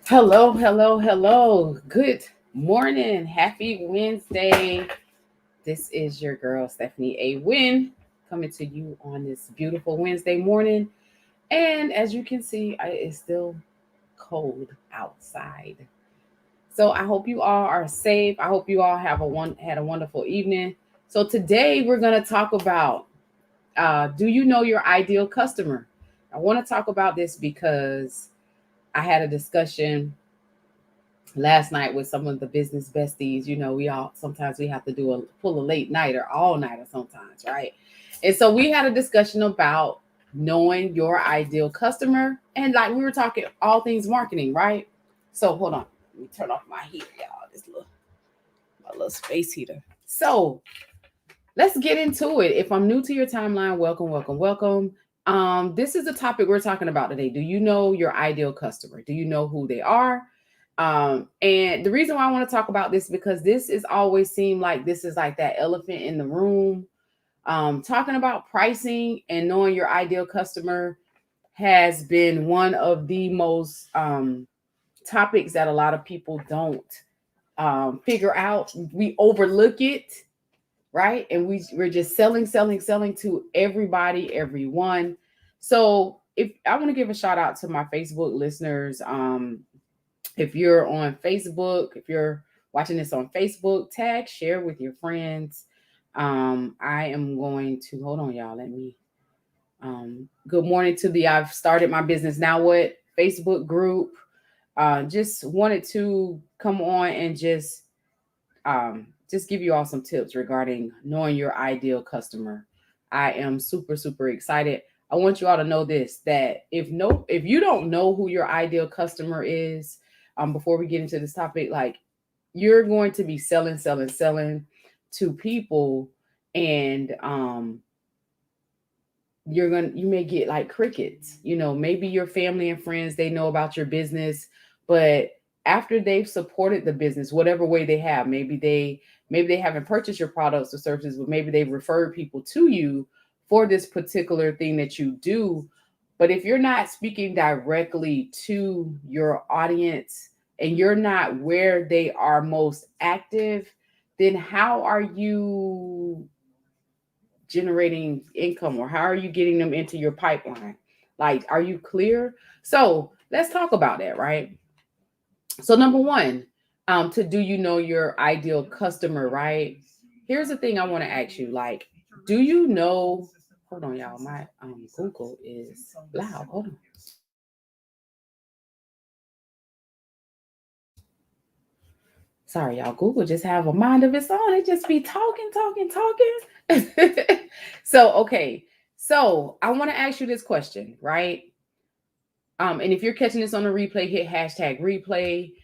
Hello, hello, hello. Good morning. Happy Wednesday. This is your girl, Stephanie A. Wynn, coming to you on this beautiful Wednesday morning. And as you can see, it's still cold outside. So I hope you all are safe. I hope you all had a wonderful evening. So today we're going to talk about do you know your ideal customer? I want to talk about this because I had a discussion last night with some of the business besties. We all sometimes we have to pull a late night or all nighter sometimes, right? And so we had a discussion about knowing your ideal customer, and like we were talking all things marketing, right? So hold on, let me turn off my heater, y'all. My little space heater. So let's get into it. If I'm new to your timeline, welcome, welcome, welcome. This is the topic we're talking about today. Do you know your ideal customer? Do you know who they are? And the reason why I want to talk about this because this is always seemed like this is like that elephant in the room. Talking about pricing and knowing your ideal customer has been one of the most topics that a lot of people don't figure out. We overlook it, right? And we're just selling, selling, selling to everybody, everyone. So if I want to give a shout out to my Facebook listeners, if you're on Facebook, if you're watching this on Facebook, tag, share with your friends. I am going to hold on, y'all. Let me. Good morning to the I've started my business now. What Facebook group? Just wanted to come on and just give you all some tips regarding knowing your ideal customer. I am super super excited. I want you all to know this that if you don't know who your ideal customer is, before we get into this topic, like you're going to be selling, selling, selling to people, and you may get like crickets. Maybe your family and friends, they know about your business, but after they've supported the business whatever way they have, maybe they haven't purchased your products or services, but maybe they've referred people to you for this particular thing that you do. But if you're not speaking directly to your audience and you're not where they are most active, then how are you generating income, or how are you getting them into your pipeline? Like, are you clear? So let's talk about that, right? So number one, to do you know your ideal customer, right? Here's the thing I want to ask you, like, do you know, hold on, y'all, my Google is loud. Hold on. Sorry, y'all. Google just have a mind of its own. It just be talking, talking, talking. So, okay. So I want to ask you this question, right? And if you're catching this on a replay, hit hashtag replay.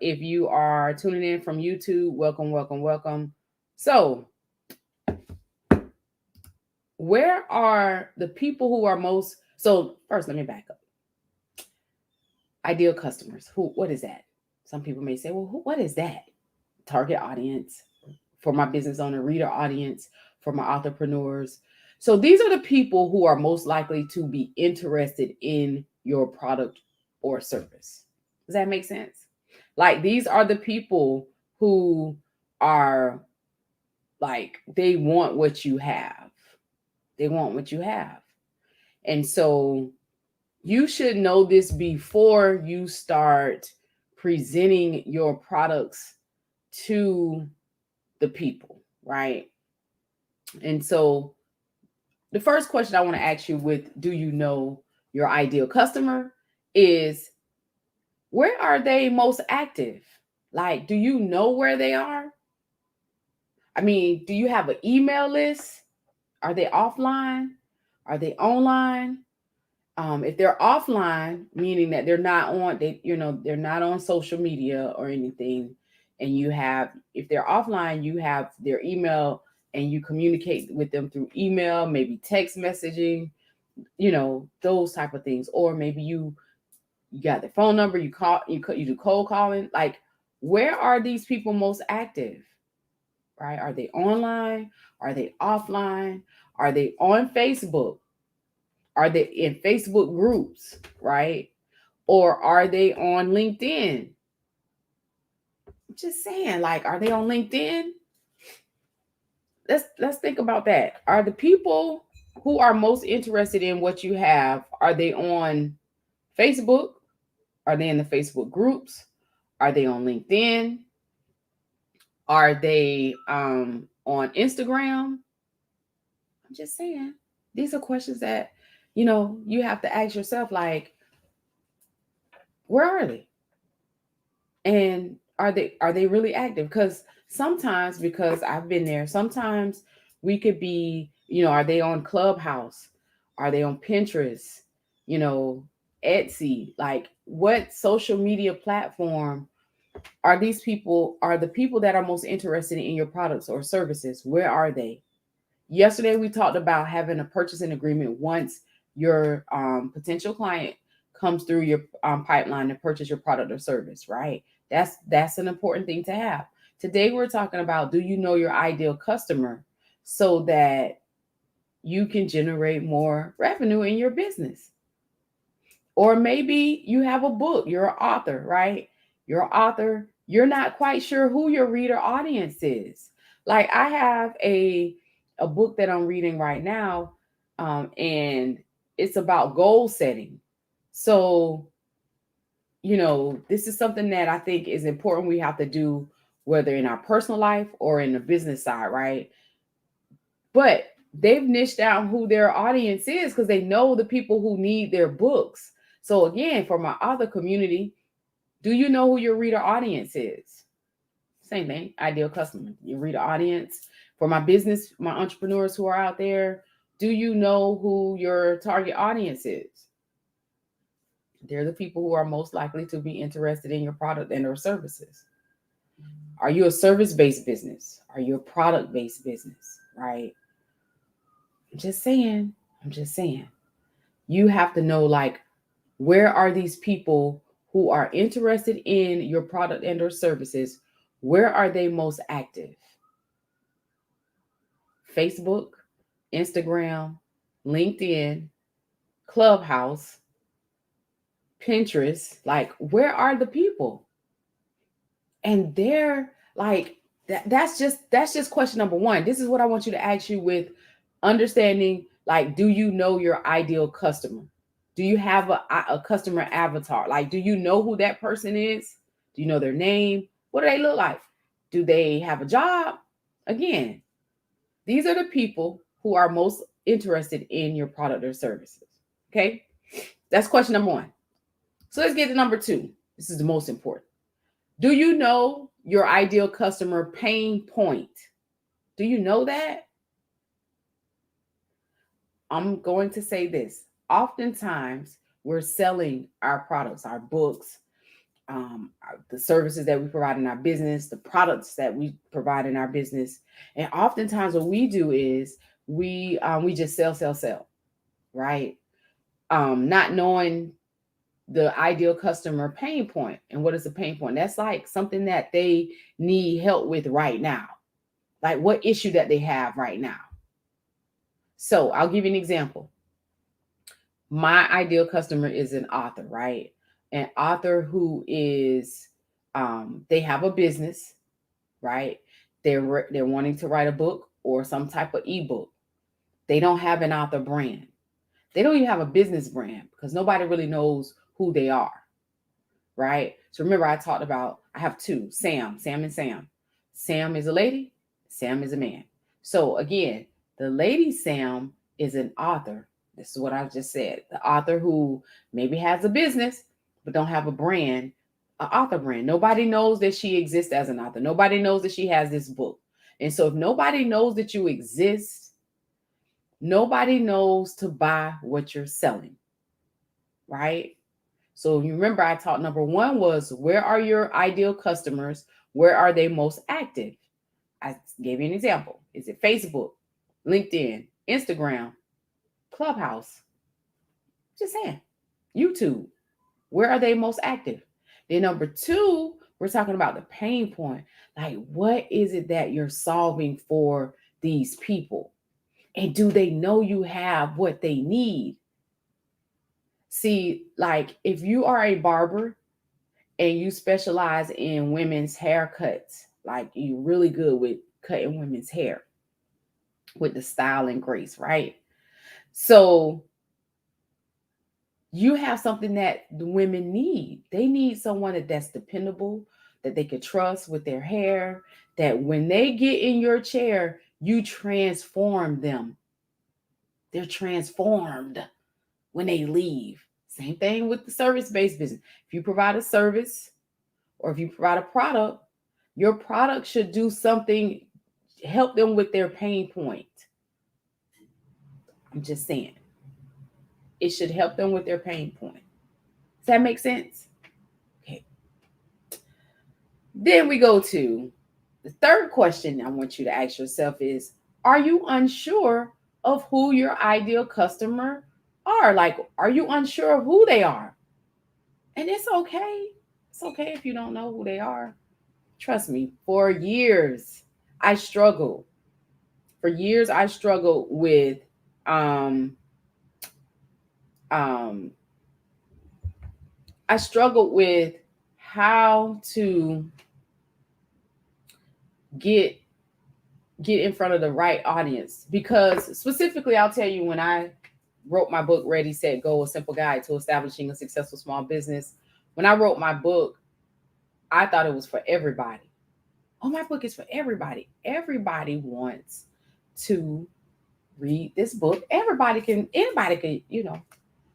If you are tuning in from YouTube, welcome, welcome, welcome. So, where are the people who are most? So, first, let me back up. Ideal customers. Who? What is that? Some people may say, well, what is that? Target audience for my business owner, reader audience for my entrepreneurs. So, these are the people who are most likely to be interested in your product or service. Does that make sense? Like, these are the people who are like, they want what you have. They want what you have. And so you should know this before you start presenting your products to the people, right? And so the first question I want to ask you with do you know your ideal customer is, where are they most active? Like, do you know where they are? I mean, do you have an email list? Are they offline? Are they online? If they're offline, meaning that they're not on, they're not on social media or anything, and if they're offline, you have their email and you communicate with them through email, maybe text messaging, those type of things, or maybe you got their phone number, you do cold calling. Like, where are these people most active? Right? Are they online? Are they offline? Are they on Facebook? Are they in Facebook groups? Right? Or are they on LinkedIn? I'm just saying, like, are they on LinkedIn? Let's think about that. Are the people who are most interested in what you have, are they on Facebook? Are they in the Facebook groups? Are they on LinkedIn? Are they on Instagram? I'm just saying. These are questions that, you have to ask yourself, like, where are they? And are they really active? Because I've been there, sometimes we could be, are they on Clubhouse? Are they on Pinterest? You know, Etsy? Like, what social media platform are the people that are most interested in your products or services? Where are they? Yesterday, we talked about having a purchasing agreement once your potential client comes through your pipeline to purchase your product or service, right? That's an important thing to have. Today, we're talking about, do you know your ideal customer so that you can generate more revenue in your business? Or maybe you have a book, you're an author, right? You're an author, you're not quite sure who your reader audience is. Like, I have a book that I'm reading right now, and it's about goal setting. So, this is something that I think is important we have to do, whether in our personal life or in the business side, right? But they've niched down who their audience is because they know the people who need their books. So again, for my author community, do you know who your reader audience is? Same thing, ideal customer, your reader audience. For my business, my entrepreneurs who are out there, do you know who your target audience is? They're the people who are most likely to be interested in your product and or services. Are you a service-based business? Are you a product-based business? Right? I'm just saying. You have to know, like, where are these people who are interested in your product and or services? Where are they most active? Facebook, Instagram, LinkedIn, Clubhouse, Pinterest. Like, where are the people? And they're like, that's just question number one. This is what I want you to ask you with understanding, like, do you know your ideal customer? Do you have a customer avatar? Like, do you know who that person is? Do you know their name? What do they look like? Do they have a job? Again, these are the people who are most interested in your product or services. Okay, that's question number one. So let's get to number two. This is the most important. Do you know your ideal customer pain point? Do you know that? I'm going to say this. Oftentimes, we're selling our products, our books, the services that we provide in our business, the products that we provide in our business, and oftentimes what we do is we just sell, right? Not knowing the ideal customer pain point. And what is a pain point? That's like something that they need help with right now, like what issue that they have right now. So I'll give you an example. My ideal customer is an author, right? An author who is, they have a business, right? They're wanting to write a book or some type of ebook. They don't have an author brand. They don't even have a business brand because nobody really knows who they are, right? So remember, I talked about, I have two, Sam and Sam. Sam is a lady, Sam is a man. So again, the lady Sam is an author. This is what I just said. The author who maybe has a business, but don't have a brand, an author brand. Nobody knows that she exists as an author. Nobody knows that she has this book. And so if nobody knows that you exist, nobody knows to buy what you're selling, right? So you remember I taught number one was, where are your ideal customers? Where are they most active? I gave you an example. Is it Facebook, LinkedIn, Instagram, Clubhouse? Just saying. YouTube. Where are they most active? Then number two, we're talking about the pain point. Like, what is it that you're solving for these people? And do they know you have what they need? See, like if you are a barber and you specialize in women's haircuts, like you're really good with cutting women's hair with the style and grace, right? So you have something that the women need. They need someone that's dependable, that they can trust with their hair, that when they get in your chair, you transform them. They're transformed when they leave. Same thing with the service-based business. If you provide a service or if you provide a product, your product should do something, help them with their pain point. I'm just saying. It should help them with their pain point. Does that make sense? Okay. Then we go to the third question I want you to ask yourself is, are you unsure of who your ideal customer are? Like, are you unsure of who they are? And it's okay. It's okay if you don't know who they are. Trust me, for years, I struggled. For years, I struggled with um, um, I struggled with how to get in front of the right audience, because specifically I'll tell you, when I wrote my book Ready Set Go, a simple guide to establishing a successful small business, when I wrote my book, I thought it was for everybody. Oh, my book is for everybody. Everybody wants to read this book. Anybody can,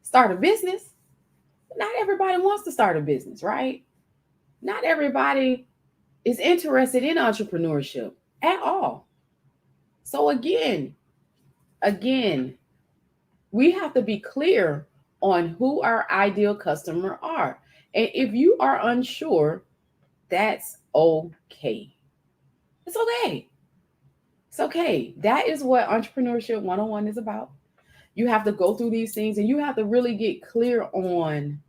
start a business. Not everybody wants to start a business, right? Not everybody is interested in entrepreneurship at all. So again, we have to be clear on who our ideal customer are. And if you are unsure, that's okay. It's okay. It's okay. That is what Entrepreneurship 101 is about. You have to go through these things and you have to really get clear on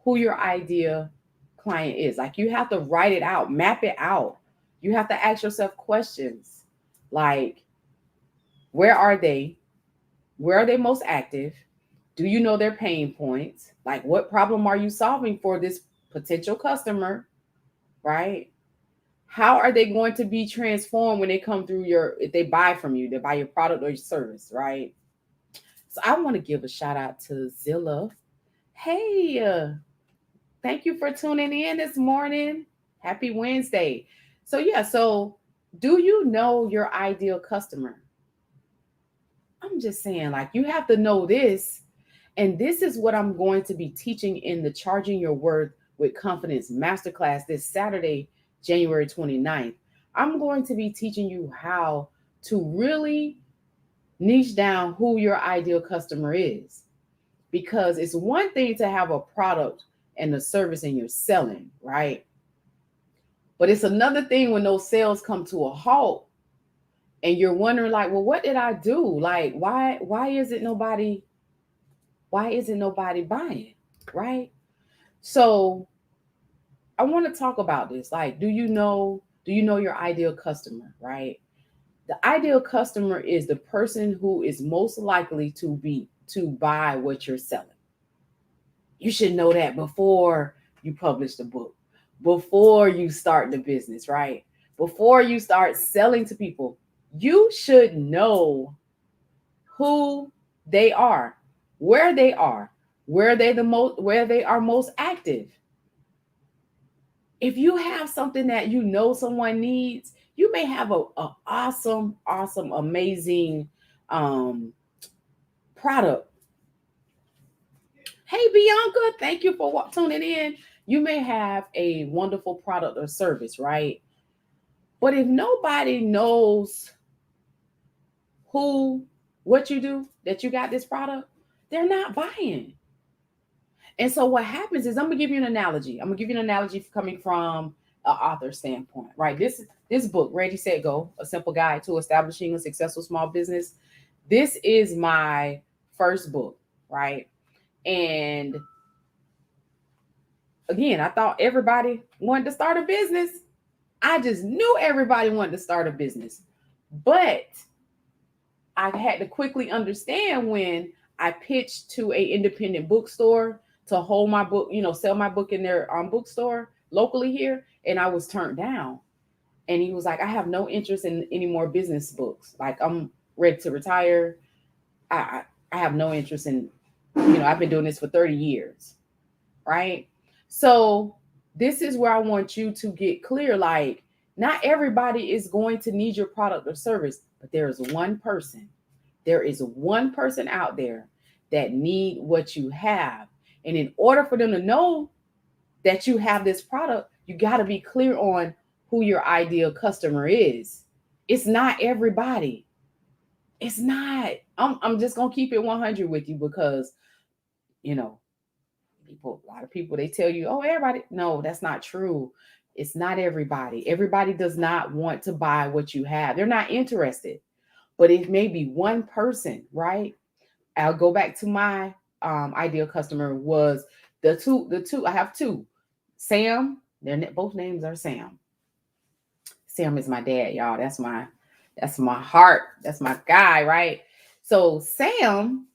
who your ideal client is. Like, you have to write it out, map it out. You have to ask yourself questions like, where are they? Where are they most active? Do you know their pain points? Like, what problem are you solving for this potential customer, right? How are they going to be transformed when they come through if they buy from you, they buy your product or your service, right? So I want to give a shout out to Zilla. Hey, thank you for tuning in this morning. Happy Wednesday. So do you know your ideal customer? I'm just saying, like, you have to know this. And this is what I'm going to be teaching in the Charging Your Worth with Confidence Masterclass this Saturday, January 29th. I'm going to be teaching you how to really niche down who your ideal customer is. Because it's one thing to have a product and a service and you're selling, right? But it's another thing when those sales come to a halt and you're wondering, like, well, what did I do? Like, why isn't nobody buying, right? So I want to talk about this. Like, do you know your ideal customer, right? The ideal customer is the person who is most likely to buy what you're selling. You should know that before you publish the book, before you start the business, right? Before you start selling to people, you should know who they are, where they are, where they are most active. If you have something that you know someone needs, you may have a awesome, amazing product. Hey, Bianca, thank you for tuning in. You may have a wonderful product or service, right? But if nobody knows what you do, that you got this product, they're not buying. And so what happens is, I'm gonna give you an analogy. I'm gonna give you an analogy coming from an author standpoint, right? This book, Ready, Set, Go, a simple guide to establishing a successful small business. This is my first book, right? And again, I thought everybody wanted to start a business. I just knew everybody wanted to start a business. But I had to quickly understand when I pitched to a independent bookstore to hold my book, sell my book in their bookstore locally here, and I was turned down. And he was like, I have no interest in any more business books. Like, I'm ready to retire. I have no interest in, I've been doing this for 30 years. Right. So this is where I want you to get clear. Like, not everybody is going to need your product or service, but there is one person. There is one person out there that need what you have. And in order for them to know that you have this product, you got to be clear on who your ideal customer is. It's not everybody. It's not. I'm just going to keep it 100 with you because, you know, a lot of people, they tell you, oh, everybody. No, that's not true. It's not everybody. Everybody does not want to buy what you have. They're not interested. But it may be one person, right? I'll go back to my ideal customer was the two. I have two. Sam, both names are Sam. Sam is my dad, y'all. That's my heart. That's my guy, right? So Sam,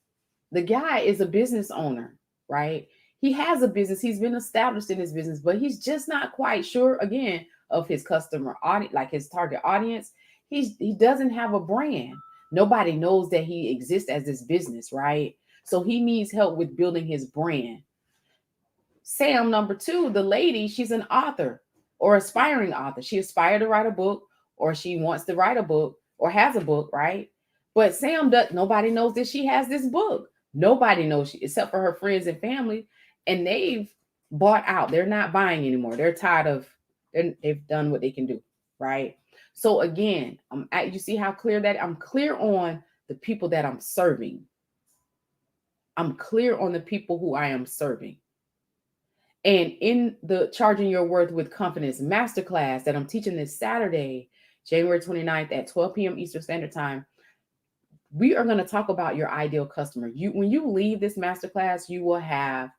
the guy, is a business owner, right? He has a business. He's been established in his business, but he's just not quite sure again of his customer audience, like his target audience. He doesn't have a brand. Nobody knows that he exists as this business, right? So he needs help with building his brand. Sam, number two, the lady, she's an author or aspiring author. She aspired to write a book, or she wants to write a book, or has a book, right? But Sam does. Nobody knows that she has this book. Nobody knows except for her friends and family, and they've bought out. They're not buying anymore. They're tired of. They've done what they can do, right? So again, you see how clear that I'm clear on the people that I'm serving. I'm clear on the people who I am serving. And in the Charging Your Worth with Confidence Masterclass that I'm teaching this Saturday, January 29th at 12 p.m. Eastern Standard Time, we are going to talk about your ideal customer. When you leave this masterclass, you will have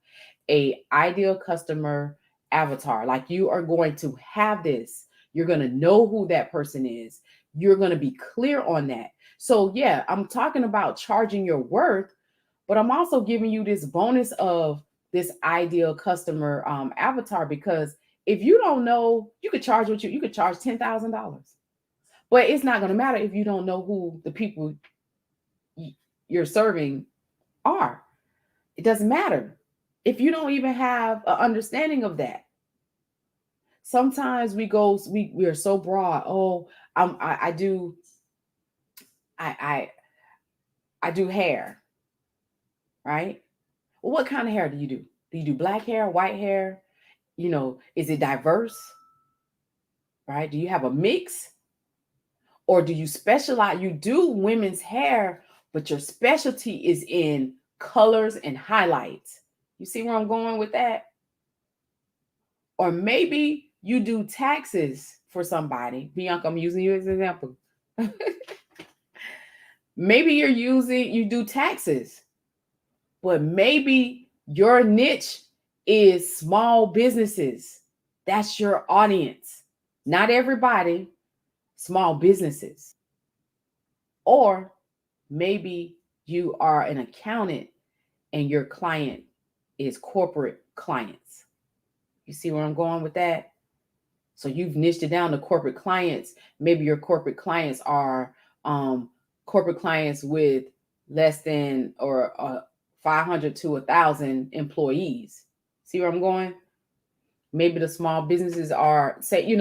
a ideal customer avatar. Like, you are going to have this. You're going to know who that person is. You're going to be clear on that. So yeah, I'm talking about charging your worth, but I'm also giving you this bonus of this ideal customer avatar, because if you don't know, you could charge you could charge $10,000, but it's not going to matter if you don't know who the people you're serving are. It doesn't matter if you don't even have an understanding of that. Sometimes we are so broad. Oh, I do hair, right? Well, what kind of hair do you do? Do you do black hair, white hair? Is it diverse? Right? Do you have a mix? Or do you specialize? You do women's hair, but your specialty is in colors and highlights. You see where I'm going with that? Or maybe you do taxes for somebody. Bianca, I'm using you as an example. Maybe you do taxes, but maybe your niche is small businesses. That's your audience. Not everybody, small businesses. Or maybe you are an accountant and your client is corporate clients. You see where I'm going with that? So you've niched it down to corporate clients. Maybe your corporate clients are corporate clients with less than or 500 to 1,000 employees. See where I'm going? Maybe the small businesses are, say, you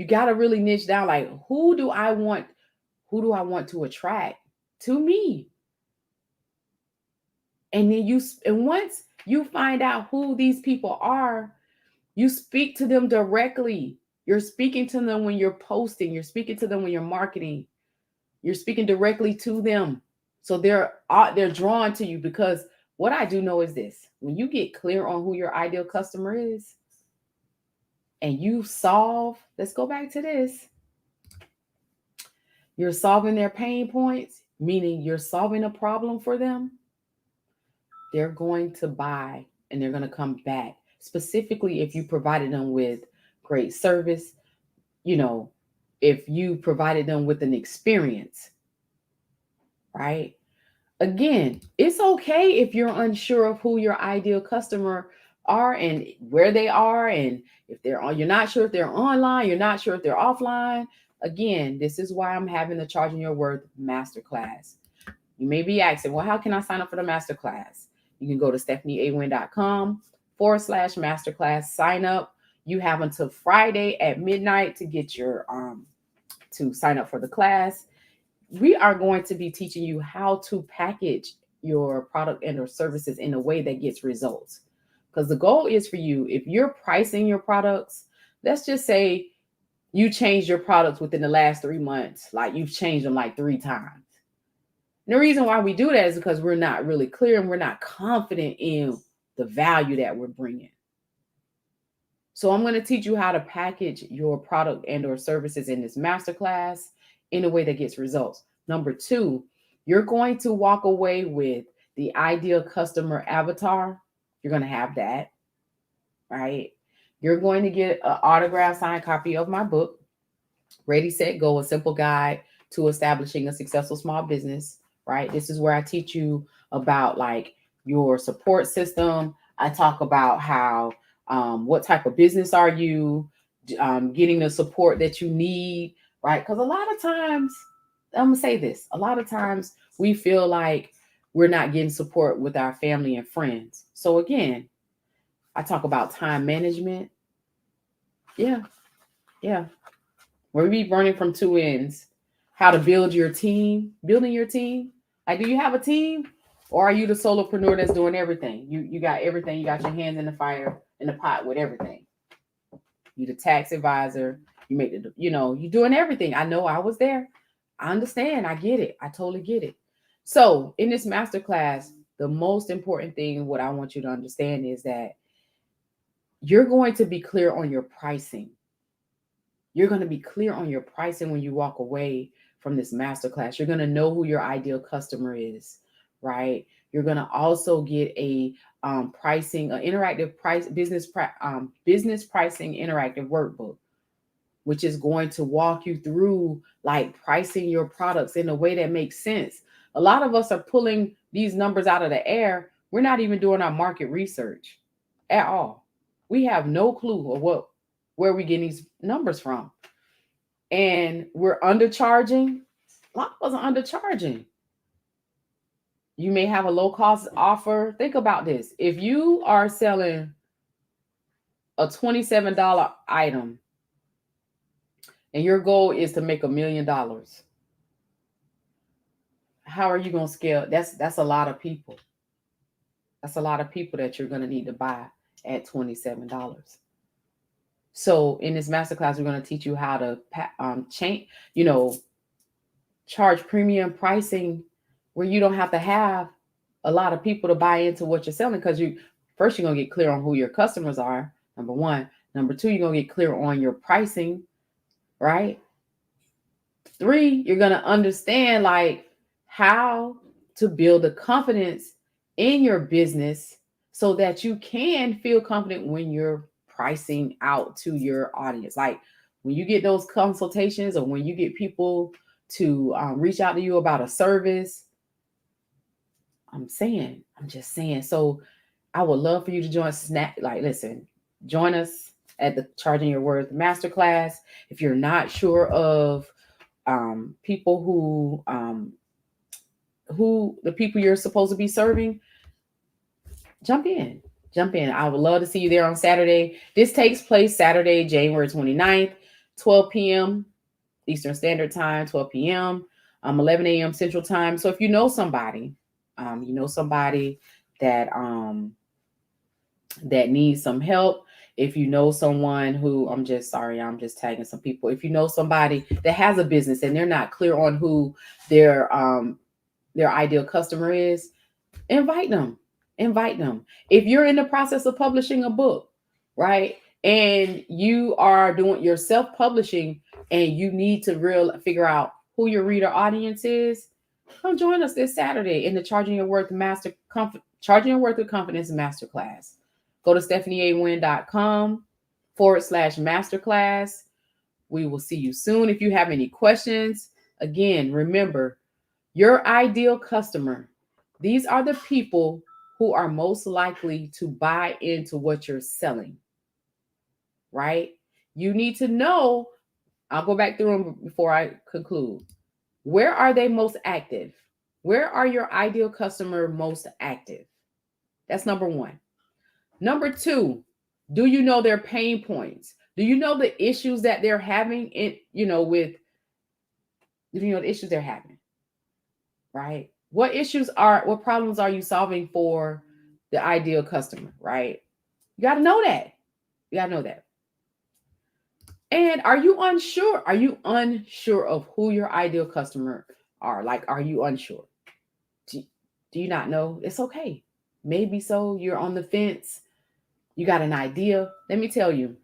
got to really niche down. Like, who do I want to attract to me? And then once you find out who these people are, you speak to them directly. You're speaking to them when you're posting. You're speaking to them when you're marketing. You're speaking directly to them. So they're drawn to you, because what I do know is this: when you get clear on who your ideal customer is and let's go back to this. You're solving their pain points, meaning you're solving a problem for them. They're going to buy and they're going to come back. Specifically, if you provided them with great service, if you provided them with an experience, right? Again, it's okay if you're unsure of who your ideal customer are and where they are, and if they're on, you're not sure if they're online, you're not sure if they're offline. Again, this is why I'm having the Charging Your Worth Masterclass. You may be asking, well, how can I sign up for the masterclass? You can go to stephaniewin.com/masterclass, sign up. You have until Friday at midnight to get your to sign up for the class. We are going to be teaching you how to package your product and or services in a way that gets results. Because the goal is for you, if you're pricing your products, let's just say you changed your products within the last 3 months, like you've changed them like 3 times. And the reason why we do that is because we're not really clear and we're not confident in the value that we're bringing. So I'm going to teach you how to package your product and or services in this masterclass in a way that gets results. Number 2, you're going to walk away with the ideal customer avatar. You're going to have that, right? You're going to get an autographed signed copy of my book, Ready, Set, Go, A Simple Guide to Establishing a Successful Small Business, right? This is where I teach you about like your support system. I talk about how, what type of business are you, getting the support that you need, right? Because a lot of times, I'm going to say this, a lot of times we feel like we're not getting support with our family and friends. So again, I talk about time management. Yeah, yeah. We'll be running from two ends. How to build your team, building your team. Like, do you have a team? Or are you the solopreneur that's doing everything? You got everything. You got your hands in the fire, in the pot with everything. You the tax advisor. You make the, you doing everything. I know I was there. I understand. I get it. I totally get it. So in this masterclass, the most important thing, what I want you to understand is that you're going to be clear on your pricing. You're going to be clear on your pricing when you walk away from this masterclass. You're going to know who your ideal customer is, right? You're going to also get a pricing, an interactive business pricing interactive workbook, which is going to walk you through like pricing your products in a way that makes sense. A lot of us are pulling these numbers out of the air. We're not even doing our market research at all. We have no clue of where we get these numbers from. And we're undercharging. A lot of us are undercharging. You may have a low cost offer. Think about this. If you are selling a $27 item and your goal is to make $1 million, how are you going to scale? That's a lot of people. That's a lot of people that you're going to need to buy at $27. So in this masterclass, we're going to teach you how to change, charge premium pricing where you don't have to have a lot of people to buy into what you're selling, because you're going to get clear on who your customers are. Number 1. Number 2, you're going to get clear on your pricing, right? 3, you're going to understand like how to build the confidence in your business so that you can feel confident when you're pricing out to your audience. Like when you get those consultations or when you get people to reach out to you about a service, I'm just saying. So I would love for you to join join us at the Charging Your Worth Masterclass. If you're not sure of people who the people you're supposed to be serving, jump in. I would love to see you there on Saturday. This takes place Saturday, January 29th, 12 p.m. Eastern Standard Time, 12 p.m., 11 a.m. Central Time. So if you know somebody that that needs some help, if you know someone who, I'm just tagging some people. If you know somebody that has a business and they're not clear on who their ideal customer is, invite them. If you're in the process of publishing a book, right, and you are doing your self-publishing and you need to figure out who your reader audience is, come join us this Saturday in the Charging Your Worth with Confidence Masterclass. Go to stephaniewin.com/masterclass. We will see you soon. If you have any questions, again, remember, your ideal customer These are the people who are most likely to buy into what you're selling, right? You need to know, I'll go back through them before I conclude. Where are they most active? Where are your ideal customer most active? That's number one. Number two, do you know their pain points? Do you know the issues that they're having with, the issues they're having, right? What problems are you solving for the ideal customer, right? You got to know that. You got to know that. And are you unsure? Are you unsure of who your ideal customer are? Like, are you unsure? Do you not know? It's okay. Maybe so. You're on the fence. You got an idea. Let me tell you,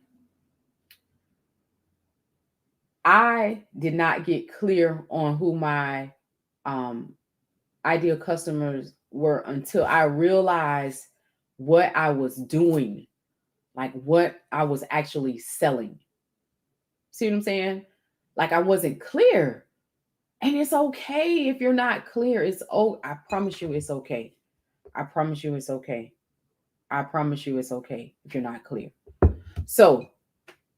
I did not get clear on who my ideal customers were until I realized what I was doing, like what I was actually selling. See what I'm saying? Like, I wasn't clear. And it's okay if you're not clear. I promise you it's okay. I promise you it's okay. I promise you it's okay if you're not clear. So,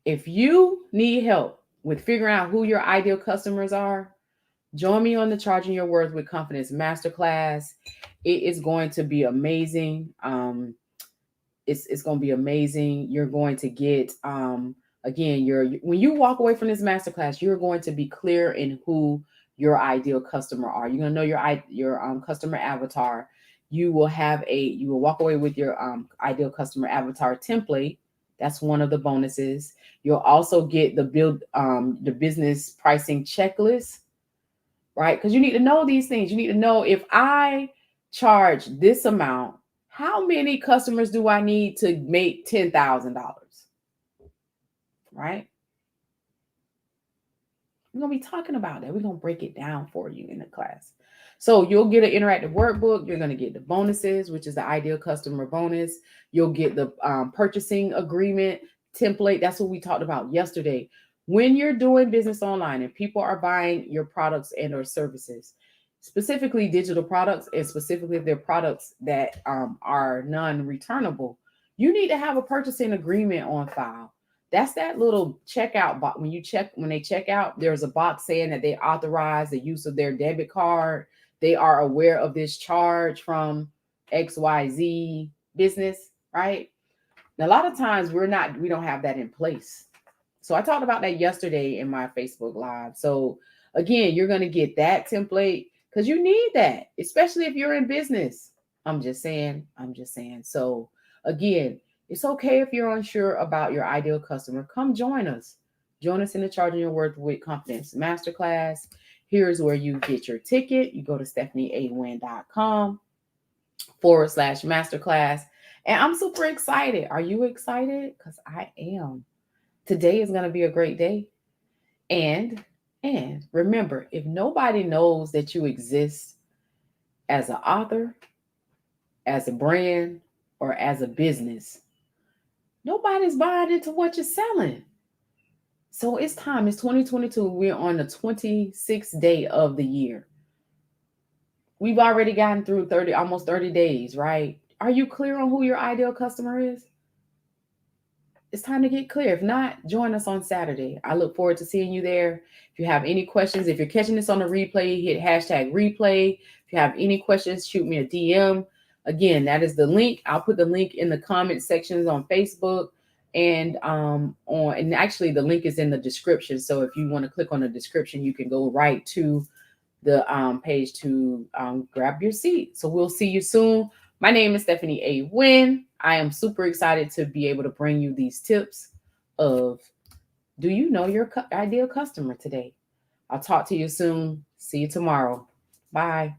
if you need help with figuring out who your ideal customers are, join me on the Charging Your Worth with Confidence Masterclass. It is going to be amazing. It's going to be amazing. You're going to get again, when you walk away from this masterclass, you're going to be clear in who your ideal customer are. You're going to know your customer avatar. You will walk away with your ideal customer avatar template. That's one of the bonuses. You'll also get the business pricing checklist, right? Because you need to know these things. You need to know, if I charge this amount, how many customers do I need to make $10,000, right? We're going to be talking about that. We're going to break it down for you in the class. So you'll get an interactive workbook. You're going to get the bonuses, which is the ideal customer bonus. You'll get the purchasing agreement template. That's what we talked about yesterday. When you're doing business online and people are buying your products and or services, specifically digital products, and specifically if they're products that are non-returnable, you need to have a purchasing agreement on file. That's that little checkout box. When they check out, there's a box saying that they authorize the use of their debit card. They are aware of this charge from XYZ business, right? Now, a lot of times we don't have that in place. So I talked about that yesterday in my Facebook Live. So again, you're going to get that template because you need that, especially if you're in business. I'm just saying. So again, it's okay if you're unsure about your ideal customer. Come join us. Join us in the Charging Your Worth with Confidence Masterclass. Here's where you get your ticket. You go to stephaniewin.com/masterclass. And I'm super excited. Are you excited? Because I am. Today is going to be a great day. And remember, if nobody knows that you exist as an author, as a brand, or as a business, nobody's buying into what you're selling. So it's time. It's 2022. We're on the 26th day of the year. We've already gotten through almost 30 days, right? Are you clear on who your ideal customer is? It's time to get clear. If not, join us on Saturday. I look forward to seeing you there. If you have any questions, if you're catching this on the replay, hit #replay. If you have any questions, shoot me a DM. Again, that is the link. I'll put the link in the comment sections on Facebook and actually the link is in the description. So if you want to click on the description, you can go right to the page to grab your seat. So we'll see you soon. My name is Stephanie A. Wynn. I am super excited to be able to bring you these tips of, do you know your ideal customer today? I'll talk to you soon. See you tomorrow. Bye.